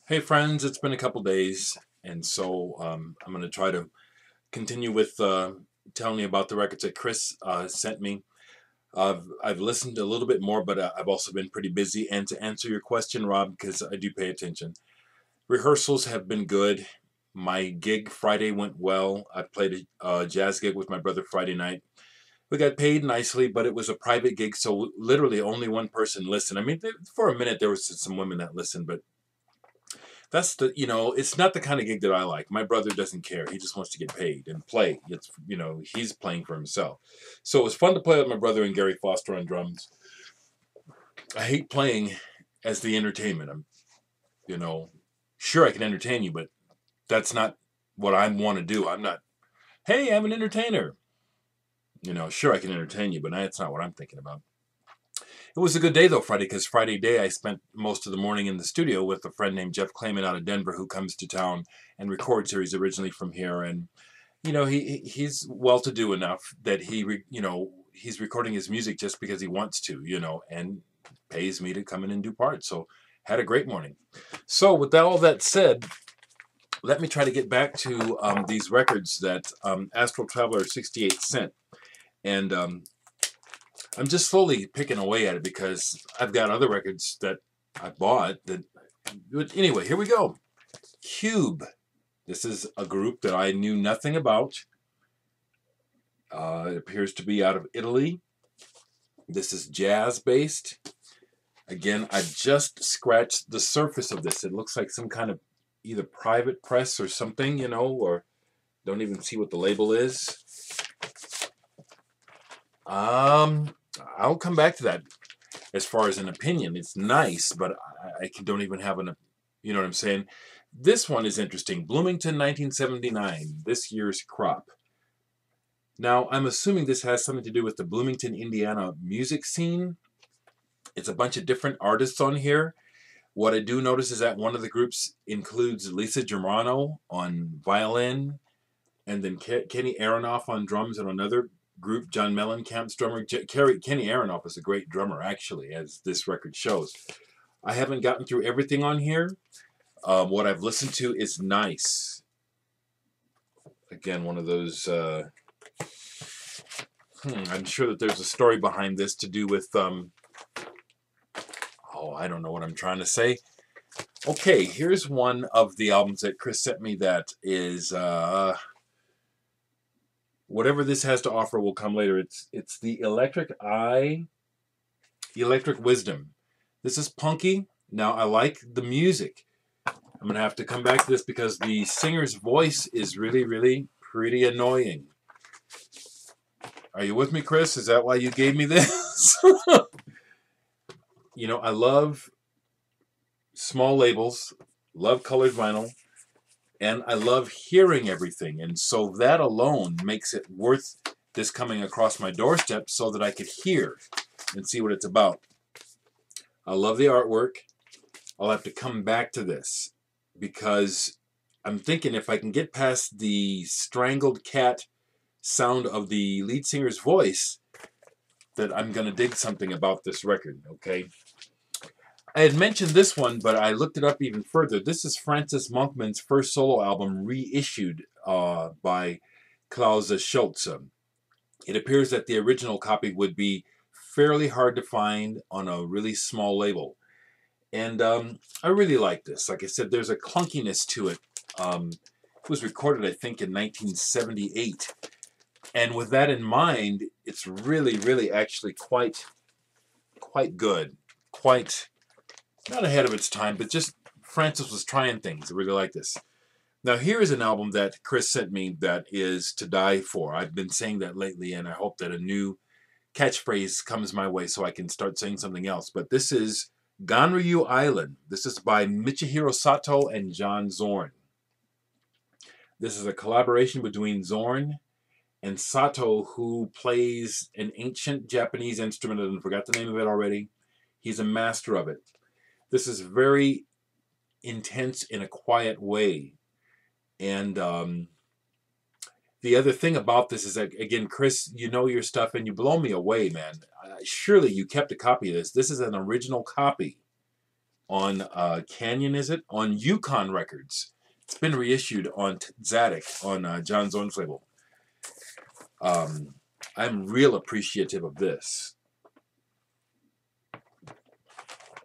Hey friends, it's been a couple days, and so I'm going to try to continue with telling you about the records that Chris sent me. I've listened a little bit more, but I've also been pretty busy. And to answer your question, Rob, because I do pay attention, rehearsals have been good. My gig Friday went well. I played a jazz gig with my brother Friday night. We got paid nicely, but it was a private gig, so literally only one person listened. I mean, for a minute there was some women that listened, but that's it's not the kind of gig that I like. My brother doesn't care. He just wants to get paid and play. He's playing for himself. So it was fun to play with my brother and Gary Foster on drums. I hate playing as the entertainment. You know, sure I can entertain you, but that's not what I want to do. I'm not, hey, I'm an entertainer. Sure I can entertain you, but that's not what I'm thinking about. It was a good day though, Friday, because Friday day I spent most of the morning in the studio with a friend named Jeff Clayman out of Denver who comes to town and records here. He's originally from here, and he's well to do enough that he's recording his music just because he wants to, and pays me to come in and do parts. So had a great morning. So with all that said, let me try to get back to these records that Astraltraveler68 sent, and I'm just slowly picking away at it because I've got other records that I bought that. But anyway, here we go. Cube. This is a group that I knew nothing about. It appears to be out of Italy. This is jazz based. Again, I just scratched the surface of this. It looks like some kind of either private press or something, or don't even see what the label is. I'll come back to that. As far as an opinion, it's nice, but I don't even have you know what I'm saying? This one is interesting. Bloomington, 1979, this year's crop. Now, I'm assuming this has something to do with the Bloomington, Indiana music scene. It's a bunch of different artists on here. What I do notice is that one of the groups includes Lisa Germano on violin, and then Kenny Aronoff on drums, and another group, John Mellencamp's drummer. Kenny Aronoff is a great drummer, actually, as this record shows. I haven't gotten through everything on here. What I've listened to is nice. Again, one of those... I'm sure that there's a story behind this to do with... I don't know what I'm trying to say. Okay, here's one of the albums that Chris sent me that is... whatever this has to offer will come later. It's the Electric Wisdom. This is punky. Now, I like the music. I'm going to have to come back to this because the singer's voice is really, really pretty annoying. Are you with me, Chris? Is that why you gave me this? I love small labels, love colored vinyl, and I love hearing everything. And so that alone makes it worth this coming across my doorstep so that I could hear and see what it's about. I love the artwork. I'll have to come back to this because I'm thinking if I can get past the strangled cat sound of the lead singer's voice, that I'm going to dig something about this record, okay? I had mentioned this one, but I looked it up even further. This is Francis Monkman's first solo album reissued by Klaus Schulze. It appears that the original copy would be fairly hard to find on a really small label. And I really like this. Like I said, there's a clunkiness to it. It was recorded, I think, in 1978. And with that in mind, it's really, really actually quite good. Quite, not ahead of its time, but just Francis was trying things. I really like this. Now, here is an album that Chris sent me that is to die for. I've been saying that lately, and I hope that a new catchphrase comes my way so I can start saying something else. But this is Ganryu Island. This is by Michihiro Sato and John Zorn. This is a collaboration between Zorn and Sato, who plays an ancient Japanese instrument. I forgot the name of it already. He's a master of it. This is very intense in a quiet way. And the other thing about this is that, again, Chris, you know your stuff and you blow me away, man. Surely you kept a copy of this. This is an original copy. on Canyon, is it? On Yukon Records. It's been reissued on Dereck, on John Zorn's label. I'm real appreciative of this.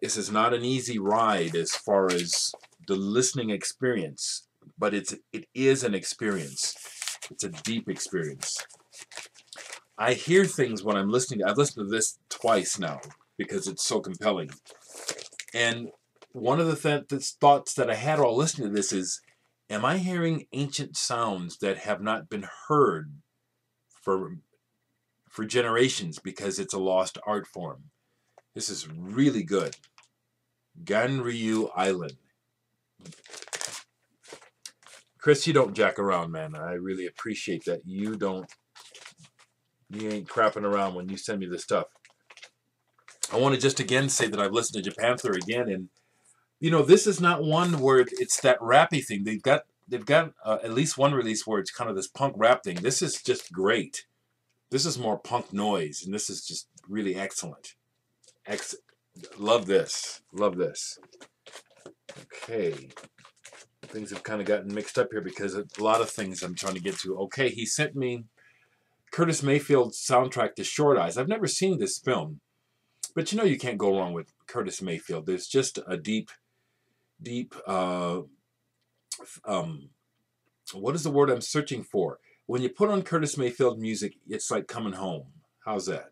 This is not an easy ride as far as the listening experience, but it is an experience. It's a deep experience. I hear things when I'm listening. I've listened to this twice now because it's so compelling. And one of the thoughts that I had while listening to this is, am I hearing ancient sounds that have not been heard for generations because it's a lost art form? This is really good. Ganryu Island. Chris, you don't jack around, man. I really appreciate that. You ain't crapping around when you send me this stuff. I want to just again say that I've listened to Japanther again, and you know, this is not one where it's that rappy thing. They've got at least one release where it's kind of this punk rap thing. This is just great. This is more punk noise, and this is just really excellent. Love this. Love this. Okay. Things have kind of gotten mixed up here because a lot of things I'm trying to get to. Okay, he sent me Curtis Mayfield's soundtrack to Short Eyes. I've never seen this film, but you know you can't go wrong with Curtis Mayfield. There's just a deep, what is the word I'm searching for? When you put on Curtis Mayfield music, it's like coming home. How's that?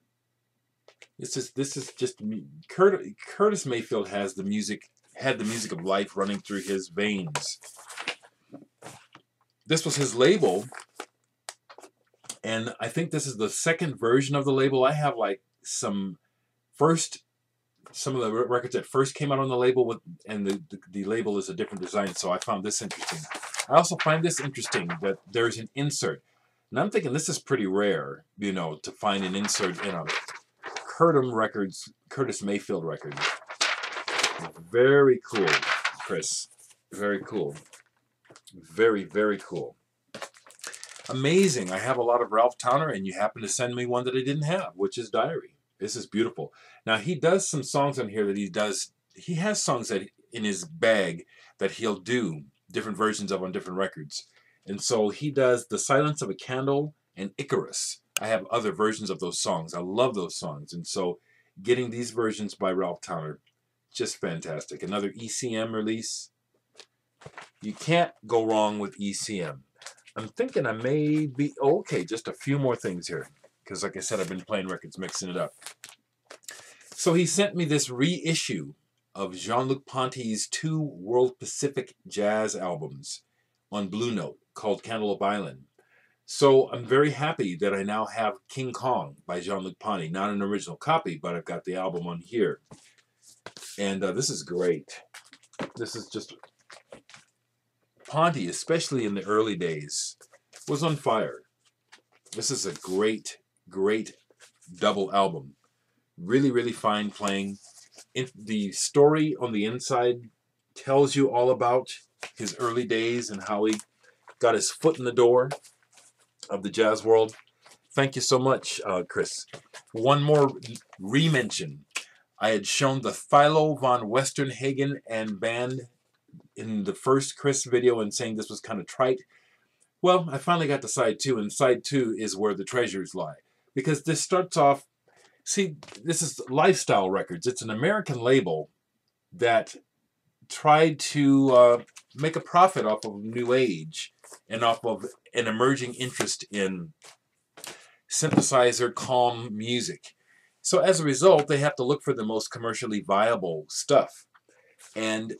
This is just Curtis Mayfield had the music of life running through his veins. This was his label, and I think this is the second version of the label. I have like some of the records that first came out on the label and the label is a different design, so I found this interesting. I also find this interesting that there's an insert. And I'm thinking this is pretty rare, you know, to find an insert in a Curtis Mayfield record. Very cool, Chris. Very cool. Very, very cool. Amazing. I have a lot of Ralph Towner, and you happen to send me one that I didn't have, which is Diary. This is beautiful. Now, he does some songs on here that he has songs that in his bag that he'll do different versions of on different records. And so he does The Silence of a Candle and Icarus. I have other versions of those songs. I love those songs. And so getting these versions by Ralph Towner, just fantastic. Another ECM release. You can't go wrong with ECM. I'm thinking I may be... Oh, okay, just a few more things here. Because like I said, I've been playing records, mixing it up. So he sent me this reissue of Jean-Luc Ponty's 2 World Pacific jazz albums on Blue Note called Cantaloupe Island. So I'm very happy that I now have King Kong by Jean-Luc Ponty. Not an original copy, but I've got the album on here. And this is great. This is just... Ponty, especially in the early days, was on fire. This is a great, great double album. Really, really fine playing. The story on the inside tells you all about his early days and how he got his foot in the door of the jazz world. Thank you so much, Chris. One more re-mention. I had shown the Philo von Westernhagen and band in the first Chris video and saying this was kind of trite. Well, I finally got to side 2, and side 2 is where the treasures lie. Because this starts off, see, this is Lifestyle Records. It's an American label that tried to make a profit off of New Age and off of an emerging interest in synthesizer, calm music. So as a result, they have to look for the most commercially viable stuff. And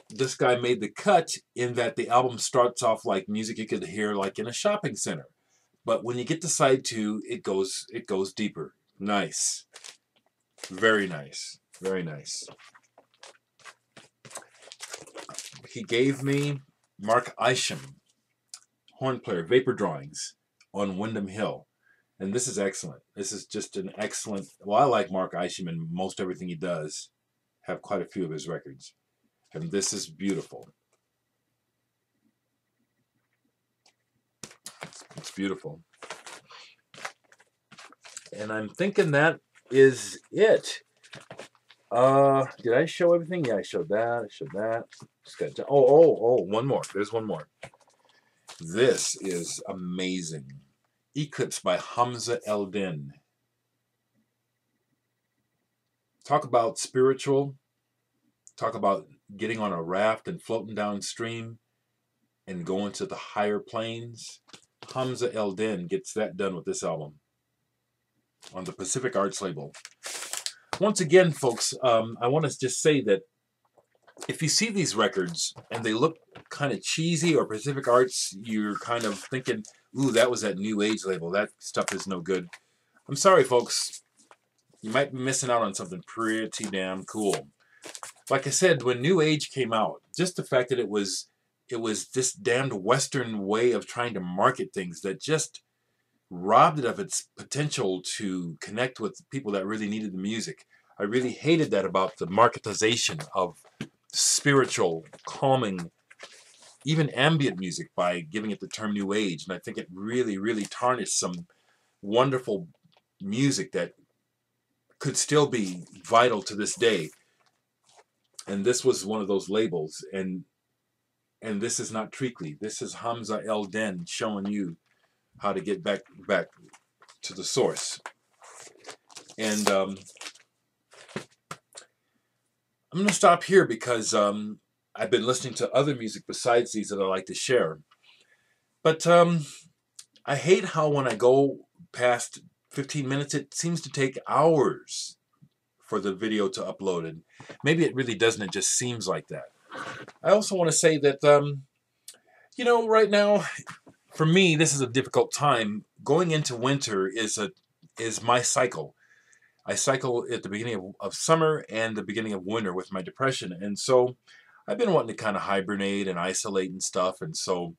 this guy made the cut in that the album starts off like music you could hear like in a shopping center. But when you get to side 2, it goes deeper. Nice. Very nice. Very nice. He gave me Mark Isham, horn player, Vapor Drawings on Windham Hill. And this is excellent. This is just an excellent... Well, I like Mark Isham and most everything he does. Have quite a few of his records. And this is beautiful. It's beautiful. And I'm thinking that is it. Did I show everything? Yeah, I showed that. I showed that. Just got to, oh, one more. There's one more. This is amazing. Eclipse by Hamza Eldin. Talk about spiritual. Talk about getting on a raft and floating downstream and going to the higher planes. Hamza Eldin gets that done with this album on the Pacific Arts label. Once again, folks, I want to just say that if you see these records and they look kind of cheesy or Pacific Arts, you're kind of thinking, ooh, that was that New Age label. That stuff is no good. I'm sorry, folks. You might be missing out on something pretty damn cool. Like I said, when New Age came out, just the fact that it was this damned Western way of trying to market things that just robbed it of its potential to connect with people that really needed the music. I really hated that about the marketization of spiritual, calming, even ambient music by giving it the term New Age. And I think it really, really tarnished some wonderful music that could still be vital to this day. And this was one of those labels. And this is not Treacly. This is Hamza Eldin showing you how to get back to the source. And I'm going to stop here because I've been listening to other music besides these that I like to share. But I hate how when I go past 15 minutes, it seems to take hours for the video to upload. And maybe it really doesn't. It just seems like that. I also want to say that, you know, right now, for me, this is a difficult time. Going into winter is my cycle. I cycle at the beginning of summer and the beginning of winter with my depression. And so I've been wanting to kind of hibernate and isolate and stuff. And so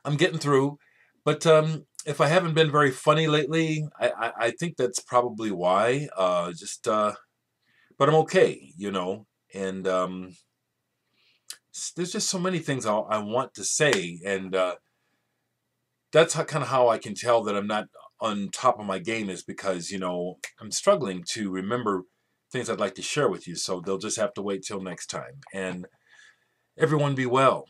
I'm getting through. But if I haven't been very funny lately, I think that's probably why. But I'm okay, you know. And there's just so many things I want to say. And that's kind of how I can tell that I'm not on top of my game, is because, you know, I'm struggling to remember things I'd like to share with you. So they'll just have to wait till next time. And everyone be well.